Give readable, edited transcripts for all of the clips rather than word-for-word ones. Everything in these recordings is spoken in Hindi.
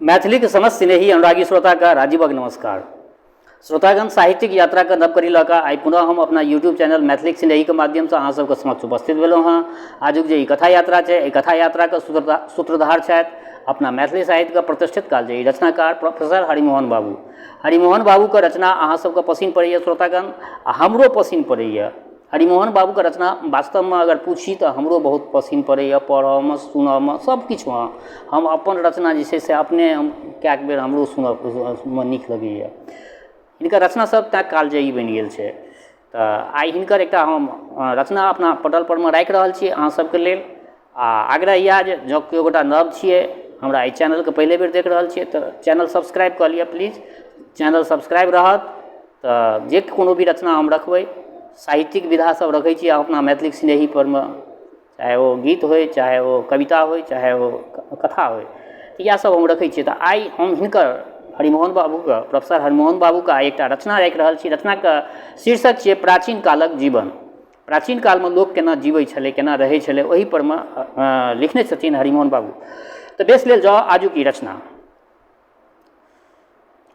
मैथिलीक समस्त स्नेही अनुरागी श्रोता का राजीवक नमस्कार। श्रोतागण, साहित्यिक यात्रा का नव करी लऽ कऽ आइ पुनः हम अपना यूट्यूब चैनल मैथिलीक स्नेही के माध्यम से अहाँ सबके समक्ष उपस्थित भेलहुँ हँ। आजुक जे ई कथा यात्रा छै, एहि कथा यात्रा के सूत्रधार छथि अपना मैथिली साहित्य के प्रतिष्ठित कालजयी रचनाकार प्रोफेसर हरिमोहन बाबू। हरिमोहन बाबू के रचना अहाँ सबके पसिन पड़ैए श्रोतागण, आ हमरो पसिन पड़ैए। हरिमोहन बाबू के रचना वास्तव में अगर पूछी तो हमरो बहुत पसिन पड़ैए, पढ़ऽमे सुनऽमे सबकिछुमे। हम अपन रचना जे छै से अपने कएक बेर हमरो सुनऽमे नीक लगैए। हिनकर रचना सब तैँ कालजयी बनि गेल छै। तऽ आइ हिनकर एकटा हम रचना अपना पटल पर में राखि रहल छी अहाँ सबके लेल। आ आग्रह इएह जे जँ केओ गोटा नव छियै, हमरा एहि चैनलके पहिले बेर देख रहल छियै, तऽ चैनल सब्सक्राइब कऽ लिअ प्लीज। चैनल सब्सक्राइब रहत तऽ जे कोनो भी रचना हम रखबै, साहित्यिक विधा सब रखै छी अपना मैथिली स्नेही पर में, चाहे वो गीत होय, चाहे वो कविता होय, चाहे वो कथा होय, इएह सब हम रखै छियै। तऽ आइ हम हिनकर हरिमोहन बाबूके, प्रोफेसर हरिमोहन बाबूके आइ एकटा रचना राखि रहल छी। रचनाके शीर्षक छियै प्राचीन कालक जीवन। प्राचीन कालमे लोक केना जीवै छलै, केना रहै छलै, ओहि पर में लिखने छथिन हरिमोहन बाबू। तऽ बेस लेल जाउ आजुक ई रचना।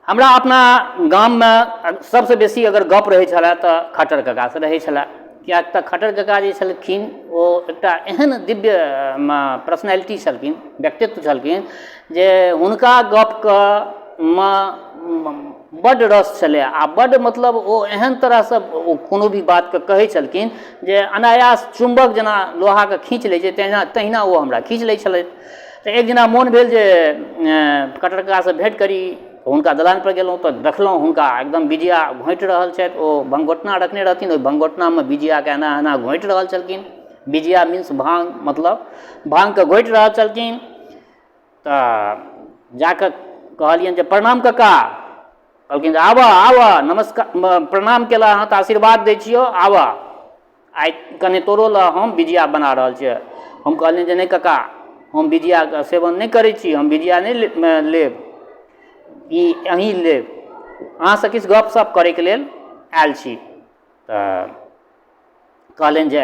हमरा अपना गाममे सबसे बेसी अगर गप रहै छलै तऽ खट्टर ककासँ रहै छलै। किएक तऽ खट्टर कका जे छलखिन ओ एकटा एहन दिव्य पर्सनैलिटी छलखिन, व्यक्तित्व छलखिन, जे हुनका गपके बड्ड रस छलै। आ बड्ड मतलब ओ एहन तरहसँ ओ कोनो भी बातके कहै छलखिन जे अनायास चुम्बक जेना लोहाके खींच लै छै, तहिना ओ हमरा खींच लै छलथि। तऽ एक दिना मोन भेल जे खट्टर ककासँ भेँट करी। हुनका दलान पर गेलहुँ तऽ देखलहुँ हुनका एकदम बिजिया घोंटि रहल छथि। ओ भंगोटना रखने रहथिन, ओहि भंगोटनामे बिजियाके एना एना घोंटि रहल छलखिन। बिजिया मीन्स भांग, मतलब भांगके घोंटि रहल छलखिन। तऽ जाकऽ कहलियनि जे प्रणाम कक्का। कहलखिन जे आबऽ आबऽ, नमस्कार, प्रणाम केला हँ तऽ आशीर्वाद दै छियौ, आबऽ आइ कनि तोरो लए हम बिजिया बना रहल छियै। हम कहलियनि जे नहि कक्का, हम बिजियाके सेवन नहि करै छी, हम बिजिया नहि लेब, ई अहीँ लेब, अहाँसँ किछु गपशप करैके लेल आयल छी। तऽ कहलनि जे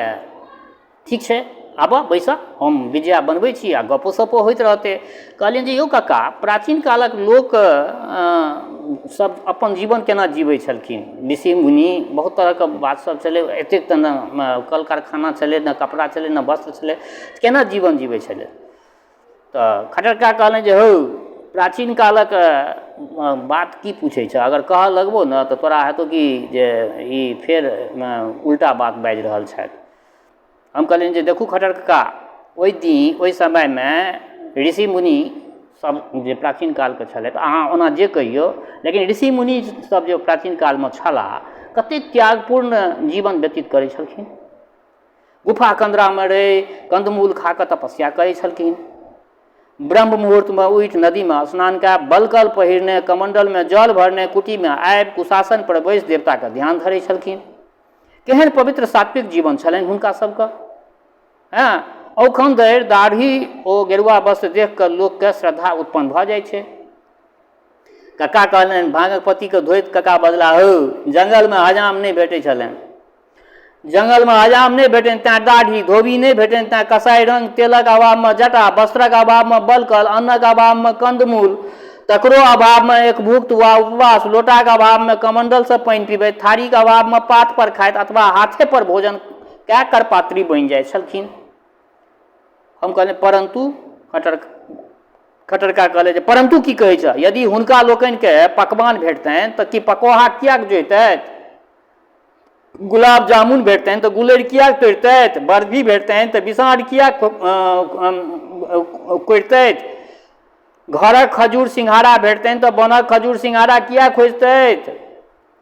ठीक छै, आबऽ बैसऽ, हम बिजिया बनबै छी आ गपो सपो होइत रहतै। कहलियनि जे यौ कक्का, प्राचीन कालक लोक सब अपन जीवन केना जीवै छलखिन? ऋषि मुनि, बहुत तरहके बात सब छलै, एतेक तऽ ने कल कारखाना छलै, ने कपड़ा छलै, ने वस्त्र छलै, केना जीवन जीवै छलै? तऽ खट्टर कका कहलनि जे हौ, प्राचीन कालक बात की पूछै छै? अगर कहऽ लगबो ने तऽ तोरा हेतौ कि जे ई फेर उल्टा बात बाजि रहल छथि। हम कहलियनि जे देखू खट्टर कका, ओहि समयमे ऋषि मुनि सब जे प्राचीन कालके छलथि, अहाँ ओना जे कहियौ, लेकिन ऋषि मुनि सब जे प्राचीन कालमे छलाह, कतेक त्यागपूर्ण जीवन व्यतीत करै छलखिन। गुफा कंदरामे रहि कंदमूल खा कऽ तपस्या करै छलखिन। ब्रह्म मुहूर्तमे उठि नदीमे स्नान कऽ, बलकल पहिरने, कमंडलमे जल भरने, कुटीमे आबि कुशासन पर बैसि देवताके ध्यान धरै छलखिन। केहन पवित्र सात्विक जीवन छलनि हुनका सबके। औखन धरि दाढ़ी ओ गेरुआ वस्त्र देख कऽ लोकके श्रद्धा उत्पन्न भऽ जाइ छै। कक्का कहलनि भांगक पत्तीके धोइत कक्का बदला, हौ जंगलमे हजाम नहि भेटै छलनि, जंगलमे हजाम नहि भेटनि तेँ दाढ़ी, धोबी नहि भेटनि तेँ कसाइ रंग, तेलक अभावमे जटा, वस्त्रक अभावमे बलकल, अन्नक अभावमे कंदमूल, तकरो अभावमे एक भुक्त वा उपवास, लोटाक अभावमे कमंडलसँ पानि पीबैत, थारीक अभावमे पात पर खाइत अथवा हाथे पर भोजन कए करपात्री बनि जाइ छलखिन। हम कहलियै परंतु? खट्टर कका कहले जे परंतु की कहै छ? यदि हुनका लोकनिके पकवान भेटतनि तऽ कि पकोहा किएक जोइतथि? गुलाब जामुन भेटतनि तऽ गुलरि किएक तोड़ितथि? बर्फी भेटतनि तऽ विषाँढ़ किएक कोड़ितथि? घरक खजूर सिंघाड़ा भेटतनि तऽ बनक खजूर सिंघाड़ा किएक खोजतथि?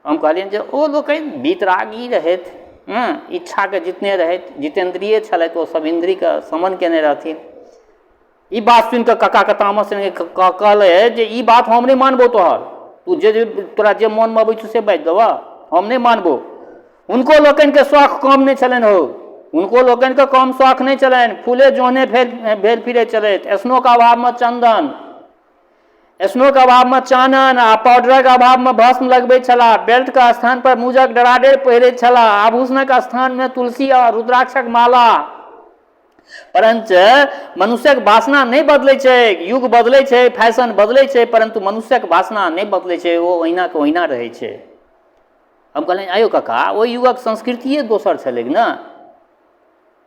हम कहलियनि जे ओ लोकनि वीतरागी रहथि, इच्छाके जितने रहथि, जितेंद्रिय छलथि, ओ सब इंद्रियके समन केने रहथिन। ई बात सुनि कऽ कक्का के तामस कहले जे ई बात हम नहि मानबो तोहर, तू जे तोरा जे मोनमे अबै छौ से बाजि देबऽ, हम नहि मानबो। हुनको लोकनिके शौख कम नहि छलनि हो, हुनको लोकनिके कम शौख नहि छलनि। फूले जोहने भेल फिरैत छलथि, स्नोके अभावमे चंदन, स्नोके अभावमे चानन आ पाउडरक अभावमे भस्म लगबैत छलाह। बेल्टके स्थान पर मूजक डराडेर पहिरैत छलाह। आभूषणक स्थानमे तुलसी आ रुद्राक्षक माला, परंतु मनुष्यक वासना नहीं बदलै छै, युग बदलै छै, फैशन बदलै छै, परंतु मनुष्यक वासना नहीं बदलै छै, ओ ओहिना के ओहिना रहै छै। हम कहलियनि आयौ काका, ओहि युगक संस्कृतिये दोसर छलै ने।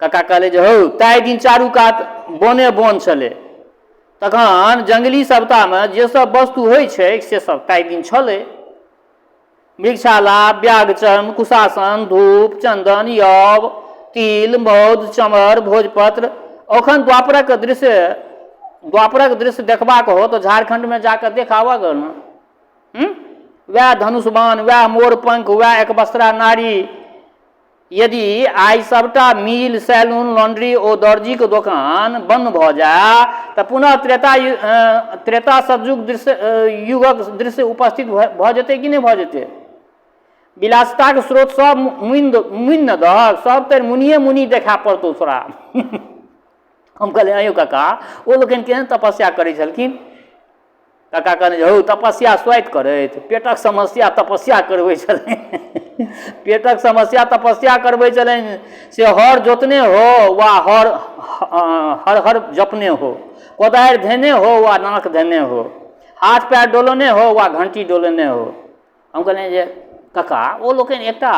काका कहले जे हौ ताहि दिन चारू कात बने बन छलै, तखन जंगली सभ्यतामे जे सब वस्तु होइ छै से सब ताहि दिन छलै। वृक्षालाप, व्याघचर्म, कुशासन, धूप, चंदन, यव, तिल, मौध, चमर, भोजपत्र। अखन द्वापरक दृश्य देखबाक हो तो झारखंड में जाकर देखावा ग न, वह धनुषबाण, वह मोर पंख, वह एकवस्त्रा नारी। यदि आइ सबटा मिल, सैलून, लॉन्ड्री ओ दर्जी के दुकान बंद भ जाए तऽ पुनः त्रेता सतयुग युगक दृश्य उपस्थित भ जेतै कि नहि भ जेतै? विलासिताके स्रोत सब मुनि न दहक, सब तर मुनिये मुनि देखा पड़तौ तोरा। हम कहलियै आयौ काका, ओ लोकनि केहन तपस्या करै छलखिन? काका कहने हौ तपस्या स्वाइत करैत, पेटक समस्या तपस्या करबै छलनि। पेटक समस्या तपस्या करबै छलनि से हर जोतने हो वा हर जपने हो, कोदारि धेने हो वा नाक धेने हो, हाथ पैर डोलने हो वा घंटी डोलने हो। हम कहलियनि जे काका ओ लोकनि एकटा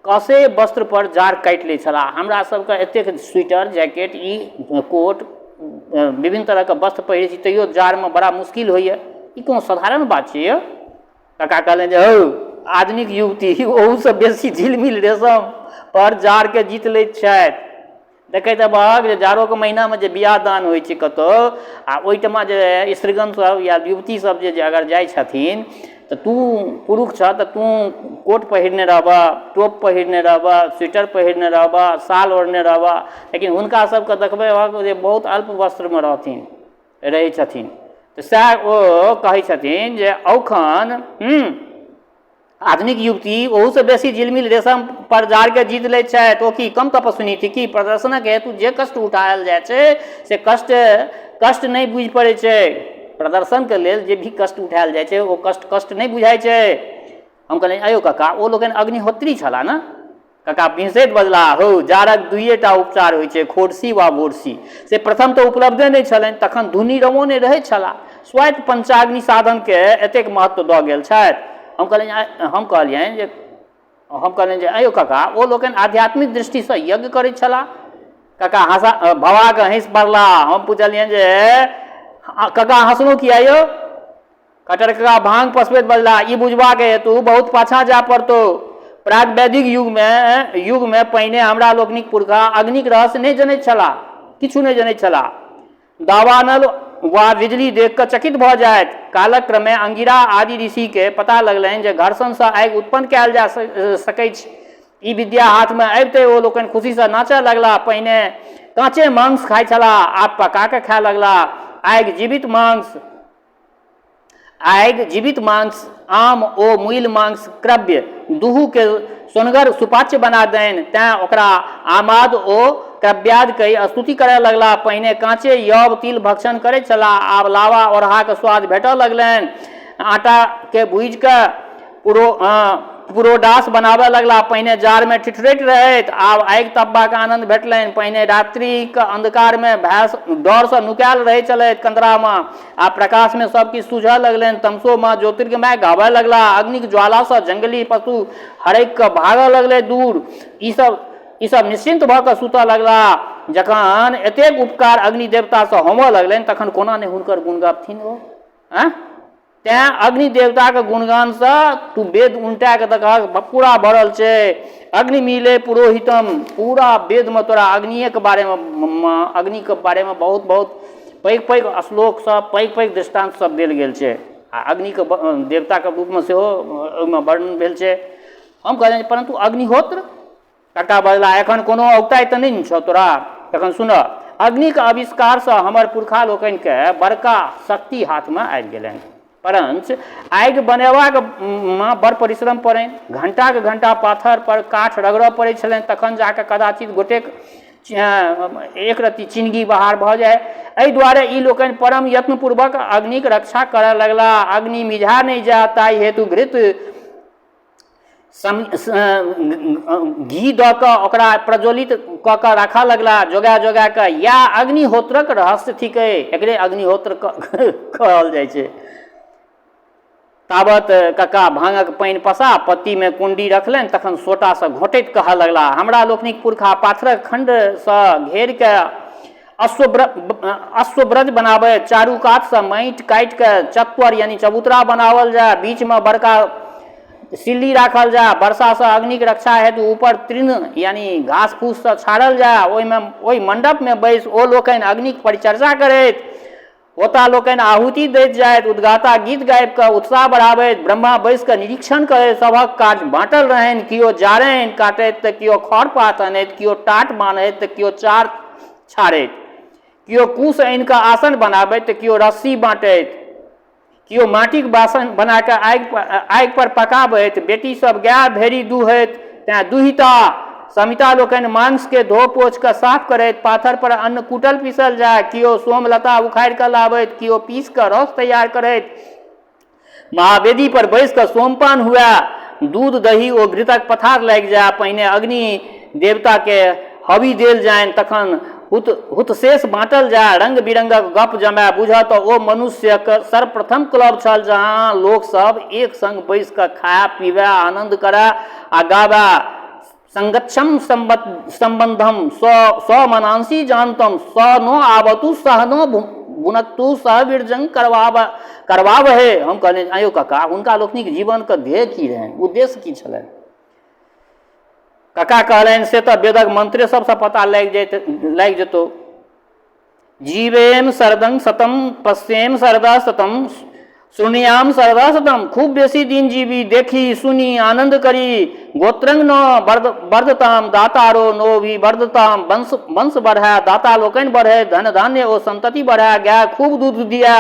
कसे वस्त्र पर जाड़ काटि लै छलाह। हमरा सबके एतेक स्वेटर, जैकेट, ई कोट, विभिन्न तरह के वस्त्र पहिरै छी, तैयो जाड़मे बड़ा मुश्किल होइए। ई कोनो साधारण बात छै यौ? काका कहलनि जे हौ आधुनिक युवती ओहूसँ बेसी झिलमिल रेशम पर जाड़के जीत लैत छथि। देखैत हेबहक जे जाड़ोके महीनामे जे बियाह दान होइ छै कतहु, आ ओहिठमा जे स्त्रीगण सब या युवती सब जे अगर जाइ छथिन तऽ तू पुरुष छ तऽ तू कोट पहिरने रहबह, टोप पहिरने रहबह, स्वेटर पहिरने रहबह, साल ओढ़ने रहबह, लेकिन हुनका सबके देखबै जे बहुत अल्प वस्त्रमे रहै छथिन। तऽ सएह ओ कहै छथिन जे अखन आधुनिक युवती ओहूसँ बेसी झिलमिल रेशम पर जाड़के जीत लैत छथि। ओ की कम तपस्विनी थी कि? प्रदर्शनक हेतु जे कष्ट उठायल जाइ छै से कष्ट नहि बुझि पड़ै छै। प्रदर्शनके लेल जे भी कष्ट उठायल जाइ छै ओ कष्ट नहि बुझाइ छै। हम कहलियनि आयौ काका, ओ लोकनि अग्निहोत्री छलाह ने? काका बिंसैत बजला हौ जाड़क दुइएटा उपचार होइ छै, खोरसी वा बोरसी। से प्रथम तऽ उपलब्धे नहि छलनि, तखन धुनी रमो नहि रहै छलाह। स्वायत्त पंचाग्नि साधनके एतेक महत्व दऽ गेल छथि। हम कहलियनि जे आयौ काका, ओ लोकनि आध्यात्मिक दृष्टिसँ यज्ञ करैत छलाह। काका भवा के हंसि पड़ला। हम पुछलियनि जे काका हंसलहुँ किया यौ? कटर काका भांग पसबैत बजला ई बुझबाक हेतु बहुत पाछाँ जा पड़तौ। प्राग वैदिक युगमे पहिने हमरा लोकनिक पुरखा अग्निक रहस्य नहि जनैत छलाह, किछु नहि जनैत छलाह। दावानल वा बिजली देख कऽ चकित भऽ जाइत। कालक क्रमे अंगिरा आदि ऋषि के पता लगलनि जे घर्षणसँ आगि उत्पन्न कयल जा सकैत छै। ई विद्या हाथमे अबिते ओ लोकनि खुशीसँ नाचय लगला। पहिने काँचे मांस खाइ छलाह, आब पका कऽ खाय लगला। आगि जीवित मांस, आम ओ मूल मांस क्रव्य, दुहू के सोनगर सुपाच्य बना देन। तैं ओकरा आमाद ओ क्रव्याद कहि स्तुति करय लगला। पहिने काँचे यव तिल भक्षण करैत छलाह, आब लावा ओढ़ाके स्वाद भेटऽ लगलनि। आटा के भूजि कऽ पुरोडास बनाबऽ लगला। पहिने जाड़मे ठिठुरैत रहैत, आब आगि तपबाक आनंद भेटलनि। पहिने रात्रिक अंधकारमे भैंस डरसँ नुकायल रहैत छलथि कंदरामे, आ प्रकाशमे सब किछु सूझऽ लगलनि। तमसो माँ ज्योतिर्गमय गाबऽ लगला। अग्निक ज्वालासँ जंगली पशु हरैक कऽ भागऽ लगलै दूर। ई सब निश्चिंत भऽ कऽ सुतऽ लगला। जखन एतेक उपकार अग्नि देवतासँ होमऽ लगलनि तखन कोना नहि हुनकर गुण गाबथिन ओ? तैं अग्नि देवताके गुणगानसँ तू वेद उल्टा के देखा पूरा भरल छै। अग्नि मिले पुरोहितम, पूरा वेदमे तोरा अग्निके बारेमे बहुत बहुत पैघ श्लोक सब, पैघ दृष्टांत सब देल गेल छै। आ अग्निके देवताके रूपमे सेहो ओहिमे वर्णन भेल छै। हम कहलियनि परंतु अग्निहोत्र? काका बजला एखन कोनो औगताइ तऽ नहि छौ तोरा? तखन सुनऽ, अग्निके आविष्कारसँ हमर पुरखा लोकनिके बड़का शक्ति हाथमे आबि गेलनि। परंतु आगि बनेबामे बड़ परिश्रम पड़नि। घंटाके घंटा पाथर पर काठ रगड़ऽ पड़ै छलनि, तखन जाकऽ कदाचित गोटेक एक रत्ती चिन्हगी बाहर भऽ जाए। एहि दुआरे ई लोकनि परम यत्नपूर्वक अग्निक रक्षा करऽ लगला। अग्नि मिझा नहि जाए ताहि हेतु घृत घी दऽ कऽ ओकरा प्रज्वलित कऽ कऽ राखऽ लगला जोगा जोगा कऽ। या अग्निहोत्रक रहस्य थिकै, एकरे अग्निहोत्र कहल जाइ छै। ताबत कक्का भांगक पानि पसा पत्तीमे कुंडी रखलनि, तखन सोटासँ घोटैत कहऽ लगला, हमरा लोकनिक पुरखा पाथरक खण्डसँ घेर कऽ अश्वब्रज बनाबे, चारू कातसँ माटि काटि कऽ चक्कर यानी चबूतरा बनावल जाय, बीचमे बड़का सिल्ली राखल जाय, वर्षासँ अग्निक रक्षा हेतु ऊपर तृण यानी घास फूससँ छाड़ल जाय। ओहि मंडपमे बैस ओ लोकनि अग्निक परिचर्चा करैत, होता लोकनि आहुति दैत जाइत, उद्गाता गीत गाबि कऽ उत्साह बढ़ाबैत, ब्रह्मा बैस कऽ निरीक्षण करैत। सभक काज बाँटल रहनि, किओ जारनि काटैत तऽ किओ खर पात आनैत, किओ टाट बान्हैत तऽ किओ चार छाड़ैत, किओ कूश आनि कऽ आसन बनाबैत तऽ किओ रस्सी बाँटैत, किओ माटिक बासन बना कऽ आगि पर पकाबैत। बेटी सब गाय भेड़ी दूहैत, तैँ दुहिता समिता लोकनि मांस के धो पोछ कऽ साफ करैत, पाथर पर अन्न कुटल पीसल जाय, किओ सोमलता उखाड़ि कऽ लाबैत, किओ पीस कऽ रस तैयार करैत। महावेदी पर बैस कऽ सोमपान हुए, दूध दही ओ घृतक पथार लागि जाय, पहिने अग्नि देवता के हवि देल जानि, तखन हुतशेष बाँटल जाय, रंग बिरंगक गप जमाय। बुझऽ तऽ ओ मनुष्यक सर्वप्रथम क्लब छल जहाँ लोक सब एक संग बैस कऽ खाय पीबे आनंद करय आ गाबे। संगच्छम संबंधम स मनांसी जानतम, स नो आवतु सह नो भुनक्तु सह विरजंग करवावहे। हम कहलिए आयो काका, हुनका लोकनिक जीवनके ध्येय की रहनि, उद्देश्य की छलनि? कका कहलनि से तऽ वेदक मंत्रे सबसँ पता लागि जेतौ। जीवेम सरदं सतम पश्येम सरदा सतम सुनियाम सरदा सतम, खूब बेसी दिन जीवी, देखी सुनी आनंद करी। गोत्रंग नो वर्धताम दातारो नो भी वर्धताम, वंश बढ़ै दाता लोकनि बढ़े, धन धान्य ओ संतति बढ़ै। गाय खूब दूध दिया,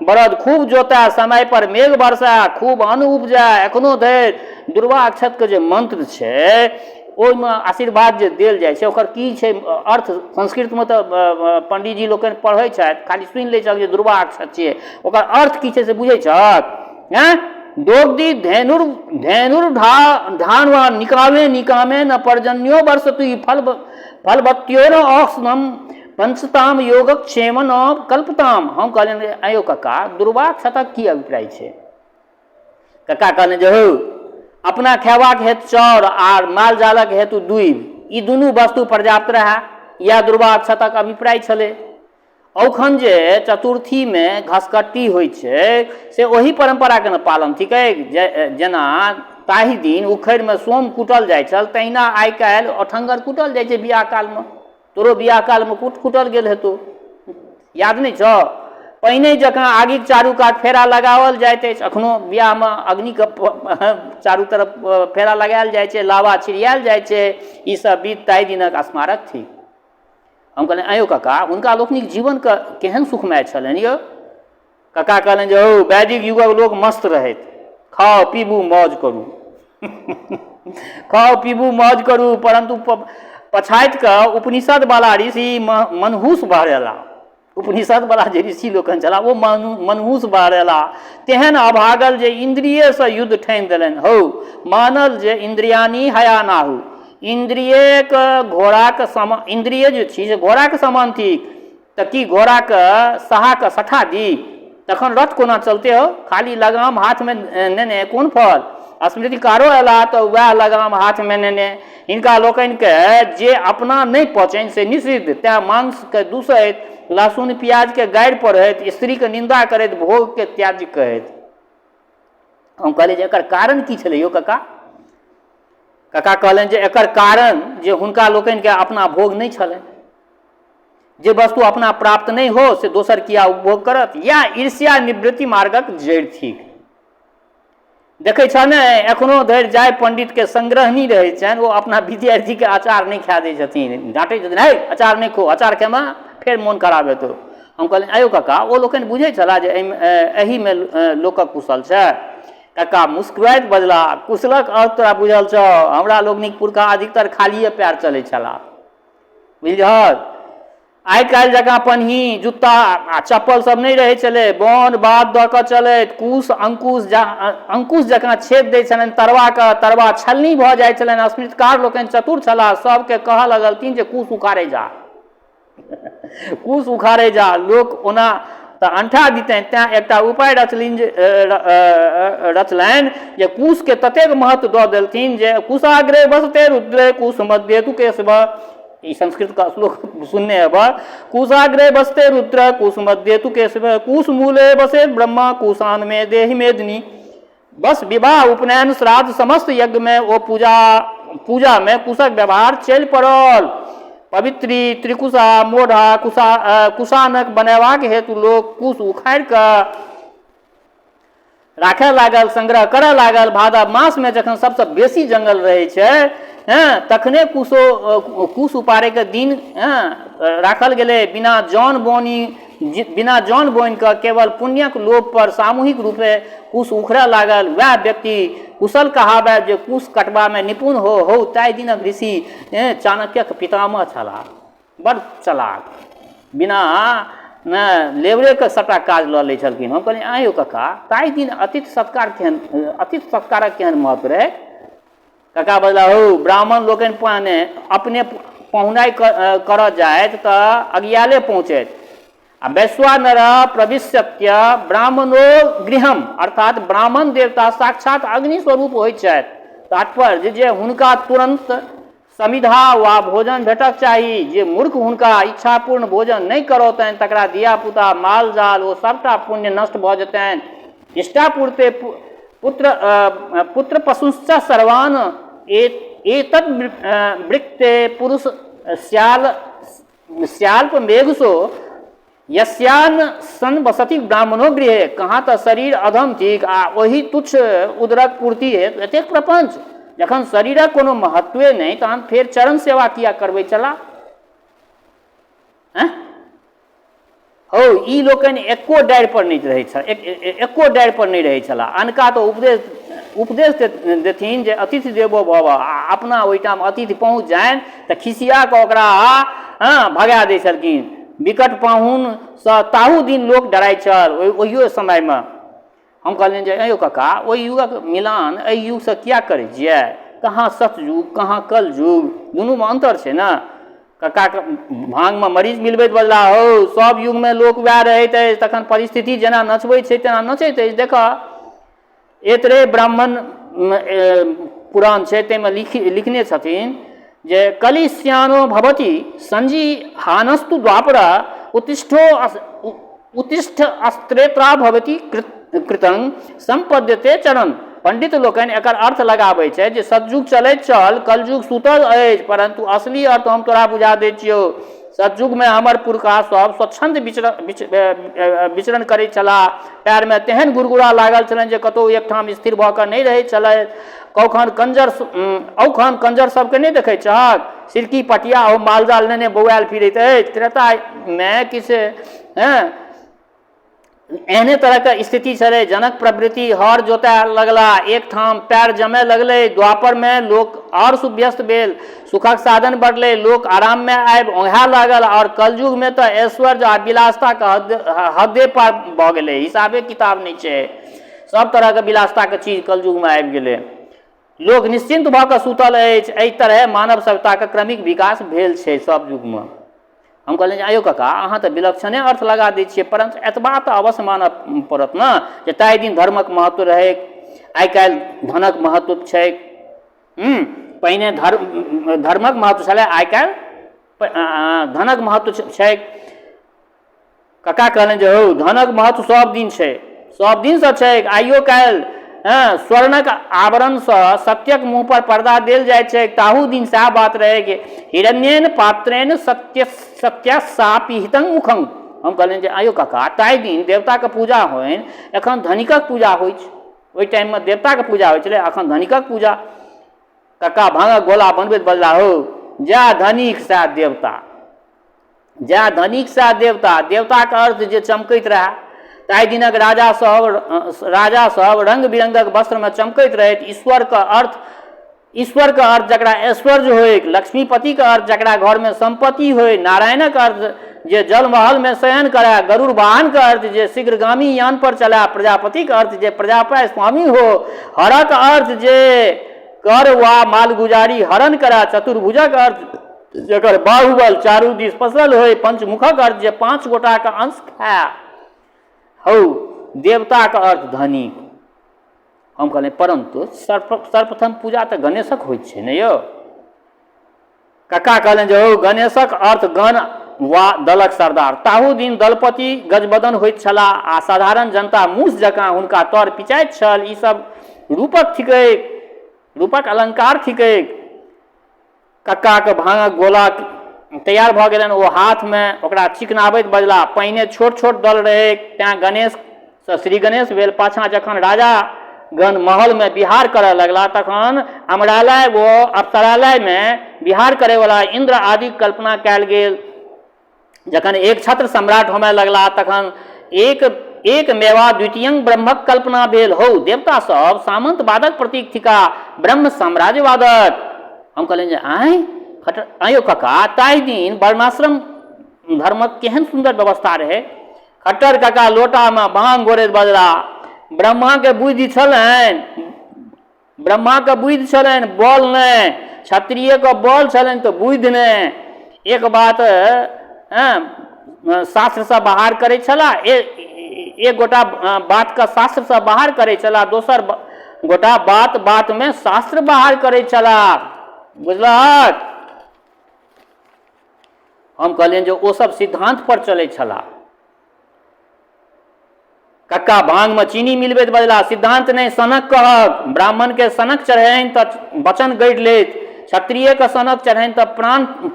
बरद खूब जोतै, समय पर मेघ बरसै, खूब अन्न उपजै। एखनो धरि दुर्वा अक्षत के जे मंत्र छै ओहिमे आशीर्वाद जे देल जाइ छै ओकर की छै अर्थ? संस्कृतमे तऽ पंडितजी लोकनि पढ़ै छथि, खाली सुनि लै छथि जे दुर्वा अक्षत छियै, ओकर अर्थ की छै से बुझै छथि? दोग्धि धेनुर ढानवा निकामे निकामे न पर्जन्यो वर्षतु, फलवत्यो न औषधम पंचताम योगक क्षेम न कल्पताम। हम कहलियनि आयो काका, दुर्वा अक्षतक की अभिप्राय छै? कका कहलनि जे हौ, अपना खेबाक हेतु चाउर आर माल जालक हेतु दूबि, ई दुनू वस्तु पर्याप्त रहै, इएह दुर्वा अक्षतक अभिप्राय छलै। औखन जे चतुर्थीमे घसकट्टी होइ छै से ओही परम्पराके ने पालन थिकै। जेना ताहि दिन उखड़िमे सोम कुटल जाइ छल, तहिना आइ काल्हि ओठङ्गर कुटल जाइ छै बियाह कालमे। तोरो बियाह कालमे कुटल गेल हेतौ, याद नहि छौ? पहिने जकाँ आगिक चारू कात फेरा लगाओल जाइत अछि, एखनो बियाहमे अग्निके चारू तरफ फेरा लगायल जाइ छै, लावा छिड़ियाल जाइ छै, ई सब बीत ताहि दिनक स्मारक थी। हम कहलियनि आयो काका, हुनका लोकनिक जीवनके केहन सुखमय छलनि यौ? कका कहलनि जे हौ, वैदिक युगक लोक मस्त रहैत, खाओ पीबू मौज करू खाओ पीबू मौज करू, परंतु पछाति कऽ उपनिषद वाला ऋषि मनहूस बहरेला। उपनिषद वाला जे ऋषि लोकनि छलाह ओ मनहूस बहरेला, तेहन अभागल जे इंद्रियसँ युद्ध ठानि देलनि। हौ, मानल जे इंद्रियानी हया नाहु, इंद्रियक घोड़ाके समान, इंद्रिय जे छी से घोड़ाके समान थी, तऽ की घोड़ाके सहाके सठा दी? तखन रथ कोना चलते हो? खाली लगाम हाथमे नेने कोन फल? स्मृतिकारो अयला तऽ वएह लगाम हाथमे नेने। हिनका लोकनिके जे अपना नहि पचनि से निषिद्ध, तेँ मांसके दूषैत, लहसुन प्याजके गाड़ि पढ़ैत, स्त्रीके निंदा करैत, भोगके त्याज्य कहैत। हम कहलिए जे एकर कारण की छलै यौ काका? कका कहलनि जे एकर कारण जे हुनका लोकनिके अपना भोग नहि छलनि। जे वस्तु अपना प्राप्त नहि हो से दोसर किया उपभोग करत? या ईर्ष्या निवृत्ति मार्गक जड़ि थिक। देखै छ ने, एखनो धरि जाय पंडितके संग्रहणी रहै छनि, ओ अपना विद्यार्थीके अचार नहि खाए दै छथिन, डाँटै छथिन, हे अचार नहि खो, अचार खेमे फेर मोन खराब हेतौ। हम कहलियनि आयो काका, ओ लोकनि बुझै छलाह जे एहिमे लोकक कुशल छै? कका मुस्कुराइत बजला, कुशलक अर्थ तोरा बुझल छौ? हमरा लोकनिक पुरखा अधिकतर खालिए पैर चलै छलाह, बुझलहक? आइ काल्हि जकाँ पन्ही जूता आ चप्पल सब नहि रहै छलै, बन बात दऽ कऽ चलैत, कुश अंकुश जकाँ छेद दै छलनि तरवा छलनी भऽ जाइ छलनि। स्मृतिकार लोकनि चतुर छलाह, सबके कहऽ लगलखिन जे कुश उखाड़े जा कुश उखाड़े जा। लोक ओना तऽ अंठा दितनि, तेँ एकटा उपाय रचलनि जे कुशके ततेक महत्व दऽ देलथिन जे कुशाग्रे बसते रुद्रे कुश मध्य तु केशव, ई संस्कृत का श्लोक सुनने हेब, कुशाग्रे बसते रुद्र कुश मध्य तु केशव, कुश मूले बसे ब्रह्मा कुशान में देहि मेदिनी। बस विवाह उपनयन श्राद्ध समस्त यज्ञ में ओ पूजा में कुशक व्यवहार चलि पड़ल। पवित्री त्रिकुशा मोढ़ा कुशानक बनेबाक हेतु लोक कुश उखाड़ि कऽ राखय लागल, संग्रह करय लागल। भादव मास में जखन सबसँ बेसी जंगल रहै छै तखने कुश उपाड़ैके दिन राखल गेलै। बिना जौन बोनि कऽ केवल पुण्यक लोभ पर सामूहिक रूपे कुश उखड़य लागल। वएह व्यक्ति कुशल कहाबै जे कुश कटबामे निपुण हो ताहि दिनक ऋषि चाणक्यक पितामह छलाह, बड़ चलाक, बिना लेबरेके सबटा काज लऽ लै छलखिन। हम कहलियै आँय यौ कक्का, ताहि दिन अतिथि सत्कारक केहन महत्व रहै? कक्का बजला, हो ब्राह्मण लोकनि पाने अपने पहुनाइ करऽ जाइत तऽ अगियाले पहुँचैत, आ वैश्वानर प्रविश्यत्य ब्राह्मणो गृहम, अर्थात ब्राह्मण देवता साक्षात अग्नि स्वरूप होइत छथि। तात्पर्य जे हुनका तुरंत समिधा वा भोजन भेटक चाही। जे मूर्ख हुनका इच्छापूर्ण भोजन नहि करौतनि तकरा धिया पुता माल जाल ओ सबटा पुण्य नष्ट भऽ जेतनि। इष्टापूर्ते पुत्र पशुश्च सर्वान् एतद् वृक्ते पुरुष स्याल्प मेघसो यस्यान सन बसति ब्राह्मणो गृहे। कहाँ तऽ शरीर अधम थिक आ ओहि तुच्छ उदरक पूर्ति हेतु एतेक प्रपंच। जखन शरीरक कोनो महत्वे नहि तहन फेर चरण सेवा किया करबै चला? हो ई लोकनि एको डारि पर नहि रहै छलाह। अनका तऽ उपदेश देथिन जे अतिथि देवो भव, आ अपना ओहिठाम अतिथि पहुँच जानि तऽ खिसिया कऽ ओकरा भगा दै छलखिन। विकट पाहुनसँ ताहू दिन लोक डराइ छल ओहियो समयमे। हम कहलियनि जे अयौ कक्का, ओहि युगक मिलान एहि युगसँ किया करै छियै? कहाँ सतयुग कहाँ कल युग, दुनूमे अन्तर छै ने। कक्का भांगमे मरीच मिलबैत बजला, हो सब युगमे लोक वएह रहैत अछि, तखन परिस्थिति जेना नचबै छै तेना नचैत अछि। देखऽ एतरे ब्राह्मण पुराण छै, ताहिमे लिखने छथिन जे कलिस्यानो भवति संजी हानस्तु द्वापर उत्तिष्ठ अस्त्रेत्रा भवति कृतं संपद्यते चरण। पंडित लोकनि एकर अर्थ लगाबै छै जे सतयुग चलैत चल, कलयुग सुतल अछि, परंतु असली अर्थ हम तोरा बुझा दै छियौ। सतयुगमे हमर पुरखा सब स्वच्छंद विचरण करैत छलाह। पैरमे तेहन गुरगुरा लागल छलनि जे कतहु एकठाम स्थिर भऽ कऽ नहि रहैत छलथि। औखन कंजर सबके नहि देखै छहक, सिरकी पटिया ओ मालजाल लेने बौआयल फिरैत अछि। त्रेतामे किछु एहने तरहके स्थिति छलै। जनक प्रवृत्ति हर जोताए लगला, एक ठाम पैर जमय लगलै। द्वापरमे लोक आओर सुव्यस्त भेल, सुखक साधन बढ़लै, लोक आराममे आबि ओंघा लागल। और कलयुगमे तऽ ऐश्वर्य आ विलासताके हदे पार भऽ गेलै, हिसाबे किताब नहि छै। सब तरहके विलासताके चीज कलयुगमे आबि गेलै। लोक निश्चिंत भऽ कऽ सुतल अछि। एहि तरह मानव सभ्यताके क्रमिक विकास भेल छै सब युगमे। हम कहलियनि आयौ कक्का, अहाँ तऽ विलक्षणे अर्थ लगा दै छियै, परंतु एतबा तऽ अवश्य मानऽ पड़त ने जे ताहि दिन धर्मक महत्व रहै, आइ काल्हि धनक महत्व छै। पहिने धर्मक महत्व छलै, आइ काल्हि धनक महत्व छै। कक्का कहलनि जे हौ धनक महत्व सब दिन छै, सब दिनसँ छै। आइयो काल्हि स्वर्णक आवरणसँ सत्यक मुँह पर पर्दा देल जाइ छै, ताहू दिन सएह बात रहै कि हिरण्येन पात्रेण सत्यासापिहितं मुखं। हम कहलियनि जे आयौ कक्का, ताहि दिन देवताके पूजा होनि, एखन धनिकक पूजा होइ छै। ओहि टाइममे देवताके पूजा होइ छलै, एखन धनिकक पूजा। कक्का भांगक गोला बनबैत बजला, हो जएह धनिक सएह देवता, जएह धनिक सएह देवता। देवताके अर्थ जे चमकैत रहए, ताहि दिनक राजा सब रंग बिरंगक वस्त्रमे चमकैत रहैत। ईश्वरके अर्थ जकरा ऐश्वर्य होय, लक्ष्मीपतिके अर्थ जकरा घरमे संपत्ति होय, नारायणक अर्थ जे जलमहल में शयन करे, गरुड़ वाहन का अर्थ जे शीघ्रगामी यान पर चला, प्रजापति का अर्थ जे प्रजापति स्वामी हो, हर का अर्थ जे कर वा मालगुजारी हरण करा, चतुर्भुजा का अर्थ जकर बाहुबल चारू दिस पसरल हो, पंचमुखक अर्थ जे 5 गोटा का अंश खाए हो, देवता का अर्थ धनी। हम कहले परंतु सर्वप्रथम पूजा तो गणेशक होइत छै ने यौ। कक्का कहले जे हो गणेशक अर्थ गण वा दलक सरदार, ताहू दिन दलपति गजबदन होइत छलाह आ साधारण जनता मूस जकाँ हुनका तर पिचाइत छल। ई सब रूपक थिकै, रूपक अलंकार थिकै। कक्का के भांगक गोला तैयार भऽ गेलनि, ओ हाथ में ओकरा चिकनाबैत बजला। पहिने छोट छोट दल रहै, तेँ गणेश सँ श्री गणेश भेल। पाछाँ जखन राजा गण महल में बिहार करय लगला तखन अमरालय व अप्सरालय में बिहार करे वाला इंद्र आदि कल्पना कयल गेल। जखन एक छत्र सम्राट होमय लगला तखन एक मेवा द्वितीयं ब्रह्मक कल्पना भेल। हो देवता सब सामंत वादक प्रतीक थिका, ब्रह्म साम्राज्यवादक। हम कहलियनि जे आँय कक्का, ताहि दिन वर्णाश्रम धर्मक केहन सुंदर व्यवस्था रहे। खट्टर कक्का लोटा में भांग घोरैत बजला। ब्रह्मा के बुद्धि छलनि, ब्रह्मा के बुद्धि छलनि, बल नहीं। क्षत्रिय के बल छलनि तो बुद्धि नहीं। एक बात शास्त्र से बाहर करे छला, एक गोटा बात का शास्त्र से बाहर करे छला, दोसर गोटा बात बात में शास्त्र बाहर करे छला। बुझलक? हम कहलियनि जे ओ सब सिद्धांत पर चले छला। कक्का भांग में चीनी मिलबैत बजला। सिद्धांत नहीं, सनक कहक। ब्राह्मण के सनक चढ़ैन तऽ वचन गढ़ि लेत, क्षत्रिय के सनक चढ़ैन तऽ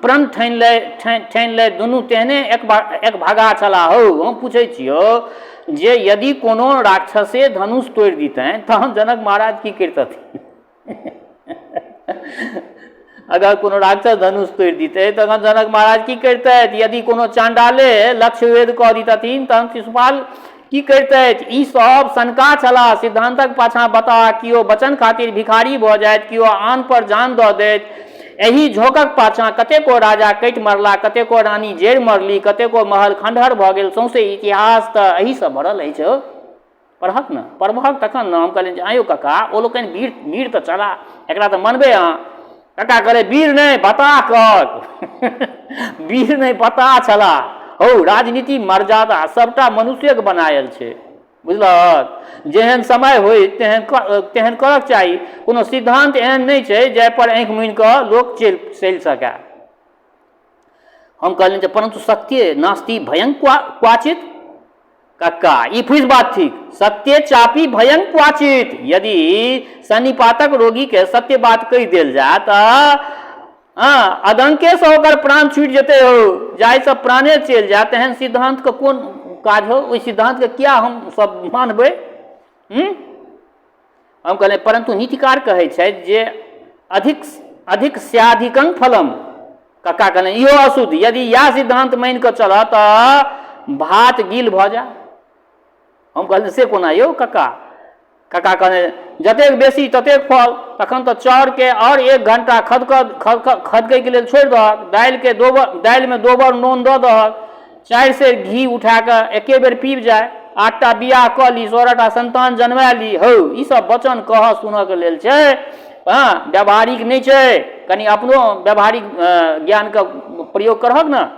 प्रण ठानि ले। दुनू तेहने एक भागा छला। हो हम पूछै छियौ जे यदि कोनो राक्षसे धनुष तोड़ि दितनि तहन जनक महाराज की करितथिन? अगर कोनो राक्षस धनुष तोड़ि दितै तखन जनक महाराज की करितथि? यदि कोनो चांडाले लक्ष्य वेद कऽ दितथिन तहन शिशुपाल की करितथि? ई सब शंका छला। सिद्धांतक पाछाँ बता, किओ वचन खातिर भिखारी भऽ जाइत, किओ आन पर जान दऽ देत। एही झोंकक पाछाँ कतेको राजा कटि मरला, कतेको रानी जेड़ मरली, कतेको महल खंडहर भऽ गेल। सौंसे इतिहास तऽ एही से भरल अछि। पढ़क न, पढ़बहक तखन न। हम कहलियनि जे आँयौ कक्का, ओ लोकनि वीर तऽ छला, एकरा तऽ मनबै अहाँ। कक्का कहले वीर नहीं बता कहक। वीर नहीं बता छला। हो राजनीति मर्यादा सबटा मनुष्यक बनायल छै। बुझलक? जेहन समय होय तेहन करक चाही। कोनो सिद्धांत एहन नहीं छै जाहि पर आँखि मुनि कऽ लोक चलि सकै। हम कहलियनि जे परंतु सत्य नास्ति भयं क्वाचित। कक्का ई फुस बात थिक, सत्य चापी भयं क्वाचित। यदि सन्निपातक रोगी के सत्य बात कहि देल जाय तऽ अदंके से होकर प्राण छूटि जेते हो, जाहि से प्राणे चलि जाए, तेहन सिद्धांत के कोन काज हो? ओहि सिद्धांत के क्या हम सब मानबै? हम कहले परंतु नीतिकार कहै छै जे अधिक स्याधिकं फलम। कक्का कहले इहो अशुद्ध। यदि यह सिद्धांत मानि कऽ चलऽ तऽ भात गील भऽ जाए। हम कहले से कोना यौ कक्का? कक्का कहले जतेक बेसी ततेक फल। तखन तऽ चाउर के और 1 घंटा खदकै के लेल छोड़ि दहक। दालि में दोबर नून दऽ दहक। 4 सेर घी उठा कऽ एके बेर पीब जाए। 8टा बियाह कऽ ली, 16टा संतान जन्मा ली। हो ई सब वचन कह सुनऽ के लेल छै, व्यावहारिक नहीं छै। कनि अपनो व्यावहारिक ज्ञान के प्रयोग करहक न।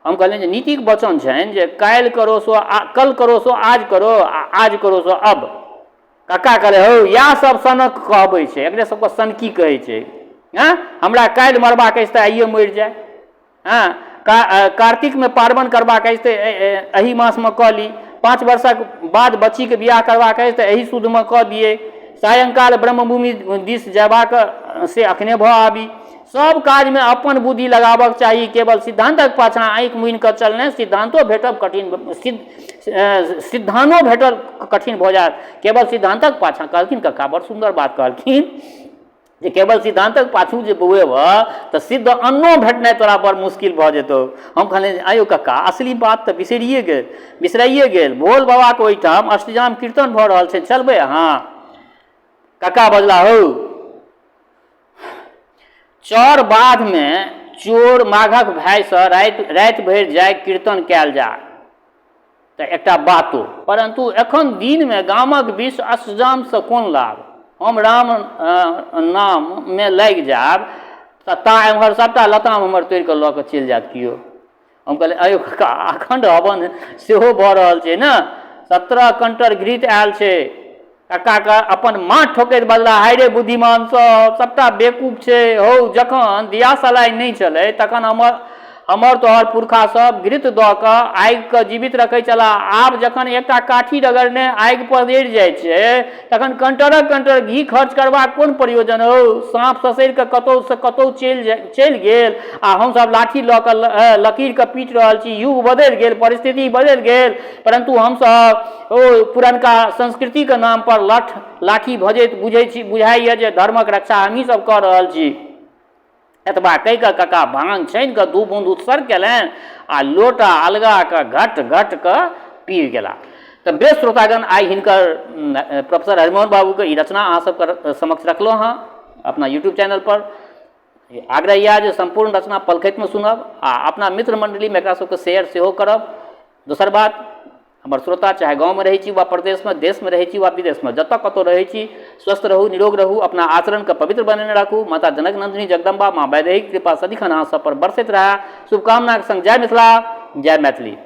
हम कहलियनि जे नीतिक वचन छनि जे कल करो सो आज करो, आज करो सो अब। कक्का कहले हो इएह सब सनक कहबै छै, एकरे सबके सनकी कहै छै। हमरा काल्हि मरबाक अछि तऽ आइए मरि जाए। कार्तिक में पार्वन करबाक अछि तऽ एही मास में कऽ ली। 5 वर्षक बाद बच्ची के बियाह करबाक अछि तऽ एही शुद्ध में कऽ दिए। सायंकाल ब्रह्मभूमि दिस जयबाक से अखने भऽ आबी। सब काज में अपन बुद्धि लगाबक चाही। केवल सिद्धांतक पाछाँ आँखि मुनि कऽ चलने सिद्धांतो भेटब कठिन, सिद्धानो भेटल कठिन भऽ जायत। केवल सिद्धांतक पाछाँ कहलखिन कक्का बड़ सुंदर बात कहलखिन जे केवल सिद्धांतक पाछू जे बौएबह तऽ सिद्ध अन्नो भेटनाइ तोरा बड़ मुश्किल भऽ जेतौ। हम कहलियनि आँयौ कक्का असली बात तऽ बिसराइए गेल। भोल बाबा के ओहिठाम अष्टजाम कीर्तन भऽ रहल छै, चलबै अहाँ? कक्का बजला हो चौर बाध में चोर माघक भयसँ राति भरि जाय कीर्तन कयल जाय तऽ एकटा बातो, परंतु एखन दिनमे गामक बीच अष्टजामसँ कोन लाभ? हम राम नाममे लागि जायब तऽ ता एम्हर सभटा लताम हमर तोड़ि कऽ लऽ कऽ चलि जायत किओ। हम कहलियै अयो काका अखंड हवन सेहो भऽ रहल छै ने, 17 कंटर घृत आयल छै, काका अपन माथ ठोकैत बदला हाय रे बुद्धिमान सबटा बेवकूफ छै हौ, जखन दिया सलाइ नहि छलै तखन हमर तोहर पुरखा सब घृत दऽ कऽ आगिके जीवित रखै छला, आब जखन एकटा काठी रगड़ने आगि पर जरि जाइ छै तखन कंटरक कंटर घी खर्च करबाक कोन प्रयोजन हौ? साँप ससरि कऽ कतहुसँ कतहु चलि गेल आ हमसभ लाठी लऽ कऽ लकीरके पीट रहल छी। युग बदलि गेल, परिस्थिति बदलि गेल, परंतु हमसभ ओ पुरनका संस्कृतिके नाम पर लाठी भजैत बुझाइए जे धर्मक रक्षा हमही सब कऽ रहल छी। एतबा कहि कऽ काका भांग छानि कऽ 2 बूंद उत्सर्ग केलनि आ लोटा अलगा कऽ घट घट कऽ पी गेला। तऽ बेस श्रोतागण, आइ हिनकर प्रोफेसर हरिमोहन बाबूके ई रचना अहाँ सबके समक्ष रखलहुँ हँ अपना यूट्यूब चैनल पर। आग्रह यऽ जे संपूर्ण रचना पलखतिमे सुनब आ अपना मित्र मंडलीमे एकरा सबके शेयर सेहो करब। दोसर बात, हमर श्रोता चाहे गाँवमे रहै छी वा प्रदेशमे, देशमे रहै छी वा विदेशमे, जतऽ कतौ रहै छी, स्वस्थ रहू, निरोग रहू, अपना आचरणके पवित्र बनेने राखू। माता जनक नंदिनी जगदम्बा माँ वैदेही कृपा सदिखन अहाँ सब पर बरसैत रहे। शुभकामनाक संग जय मिथिला, जय मैथिली।